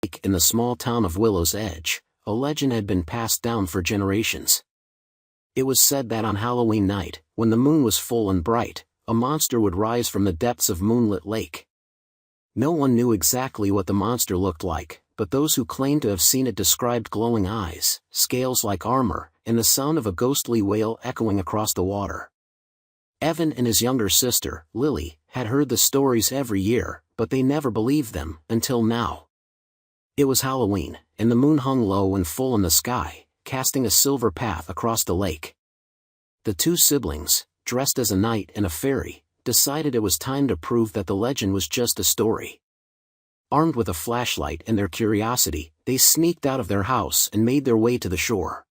In the small town of Willow's Edge, a legend had been passed down for generations. It was said that on Halloween night, when the moon was full and bright, a monster would rise from the depths of Moonlit Lake. No one knew exactly what the monster looked like, but those who claimed to have seen it described glowing eyes, scales like armor, and the sound of a ghostly wail echoing across the water. Evan and his younger sister, Lily, had heard the stories every year, but they never believed them, until now. It was Halloween, and the moon hung low and full in the sky, casting a silver path across the lake. The two siblings, dressed as a knight and a fairy, decided it was time to prove that the legend was just a story. Armed with a flashlight and their curiosity, they sneaked out of their house and made their way to the shore.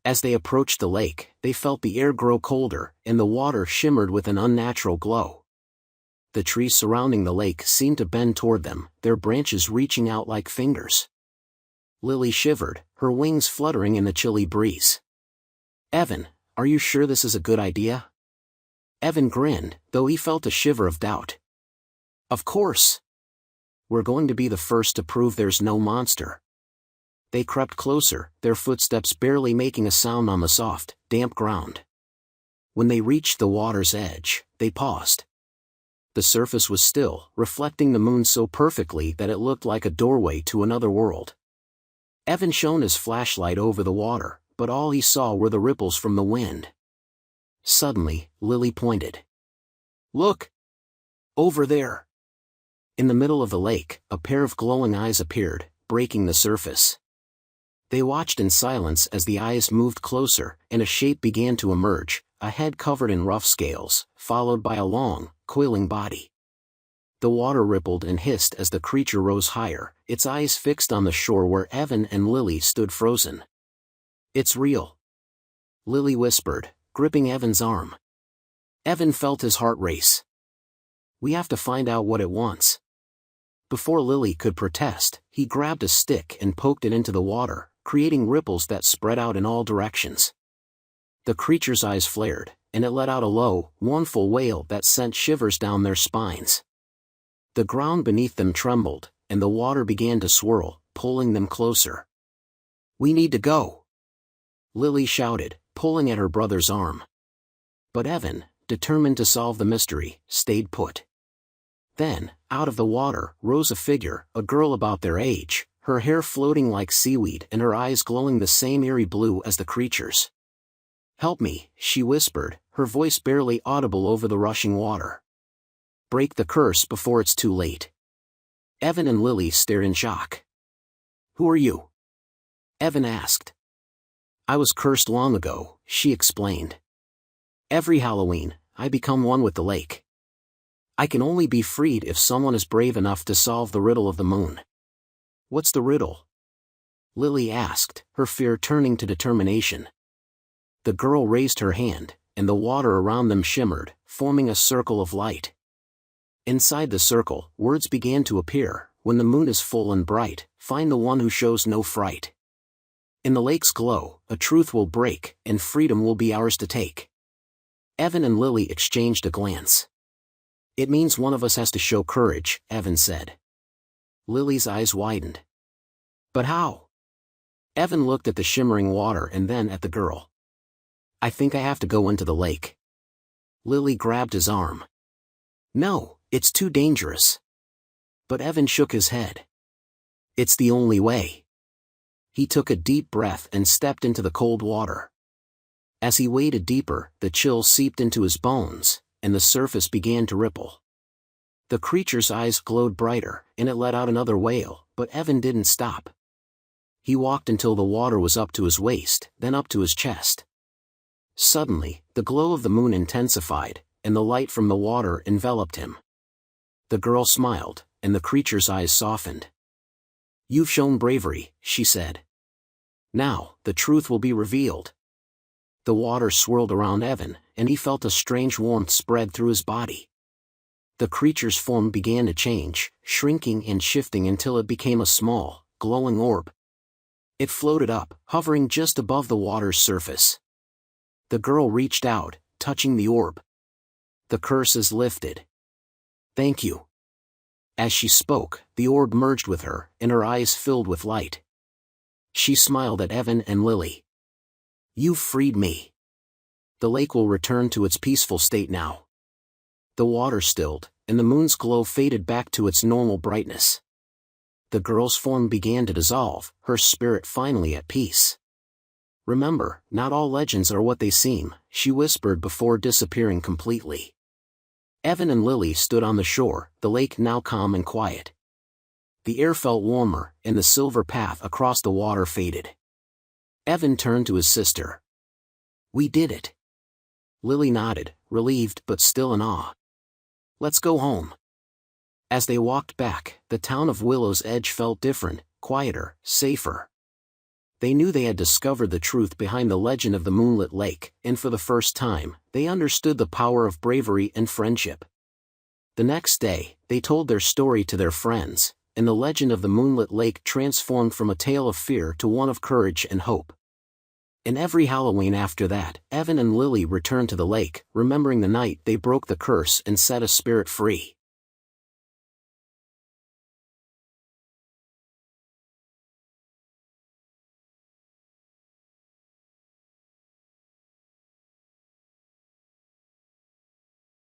As they approached the lake, they felt the air grow colder, and the water shimmered with an unnatural glow. The trees surrounding the lake seemed to bend toward them, their branches reaching out like fingers. Lily shivered, her wings fluttering in the chilly breeze. "Evan, are you sure this is a good idea?" Evan grinned, though he felt a shiver of doubt. "Of course. We're going to be the first to prove there's no monster." They crept closer, their footsteps barely making a sound on the soft, damp ground. When they reached the water's edge, they paused. The surface was still, reflecting the moon so perfectly that it looked like a doorway to another world. Evan shone his flashlight over the water, but all he saw were the ripples from the wind. Suddenly, Lily pointed. "Look! Over there!" In the middle of the lake, a pair of glowing eyes appeared, breaking the surface. They watched in silence as the eyes moved closer, and a shape began to emerge, a head covered in rough scales, followed by a long, coiling body. The water rippled and hissed as the creature rose higher, its eyes fixed on the shore where Evan and Lily stood frozen. "It's real," Lily whispered, gripping Evan's arm. Evan felt his heart race. "We have to find out what it wants." Before Lily could protest, he grabbed a stick and poked it into the water, creating ripples that spread out in all directions. The creature's eyes flared, and it let out a low, mournful wail that sent shivers down their spines. The ground beneath them trembled, and the water began to swirl, pulling them closer. "We need to go!" Lily shouted, pulling at her brother's arm. But Evan, determined to solve the mystery, stayed put. Then, out of the water, rose a figure, a girl about their age, her hair floating like seaweed and her eyes glowing the same eerie blue as the creature's. "Help me," she whispered, her voice barely audible over the rushing water. "Break the curse before it's too late." Evan and Lily stared in shock. "Who are you?" Evan asked. "I was cursed long ago," she explained. "Every Halloween, I become one with the lake. I can only be freed if someone is brave enough to solve the riddle of the moon." "What's the riddle?" Lily asked, her fear turning to determination. The girl raised her hand, and the water around them shimmered, forming a circle of light. Inside the circle, words began to appear. "When the moon is full and bright, find the one who shows no fright. In the lake's glow, a truth will break, and freedom will be ours to take." Evan and Lily exchanged a glance. "It means one of us has to show courage," Evan said. Lily's eyes widened. "But how?" Evan looked at the shimmering water and then at the girl. "I think I have to go into the lake." Lily grabbed his arm. "No, it's too dangerous." But Evan shook his head. "It's the only way." He took a deep breath and stepped into the cold water. As he waded deeper, the chill seeped into his bones, and the surface began to ripple. The creature's eyes glowed brighter, and it let out another wail, but Evan didn't stop. He walked until the water was up to his waist, then up to his chest. Suddenly, the glow of the moon intensified, and the light from the water enveloped him. The girl smiled, and the creature's eyes softened. "You've shown bravery," she said. "Now, the truth will be revealed." The water swirled around Evan, and he felt a strange warmth spread through his body. The creature's form began to change, shrinking and shifting until it became a small, glowing orb. It floated up, hovering just above the water's surface. The girl reached out, touching the orb. "The curse is lifted." "Thank you." As she spoke, the orb merged with her, and her eyes filled with light. She smiled at Evan and Lily. "You've freed me. The lake will return to its peaceful state now." The water stilled, and the moon's glow faded back to its normal brightness. The girl's form began to dissolve, her spirit finally at peace. "Remember, not all legends are what they seem," she whispered before disappearing completely. Evan and Lily stood on the shore, the lake now calm and quiet. The air felt warmer, and the silver path across the water faded. Evan turned to his sister. "We did it." Lily nodded, relieved but still in awe. "Let's go home." As they walked back, the town of Willow's Edge felt different, quieter, safer. They knew they had discovered the truth behind the legend of the Moonlit Lake, and for the first time, they understood the power of bravery and friendship. The next day, they told their story to their friends, and the legend of the Moonlit Lake transformed from a tale of fear to one of courage and hope. And every Halloween after that, Evan and Lily returned to the lake, remembering the night they broke the curse and set a spirit free.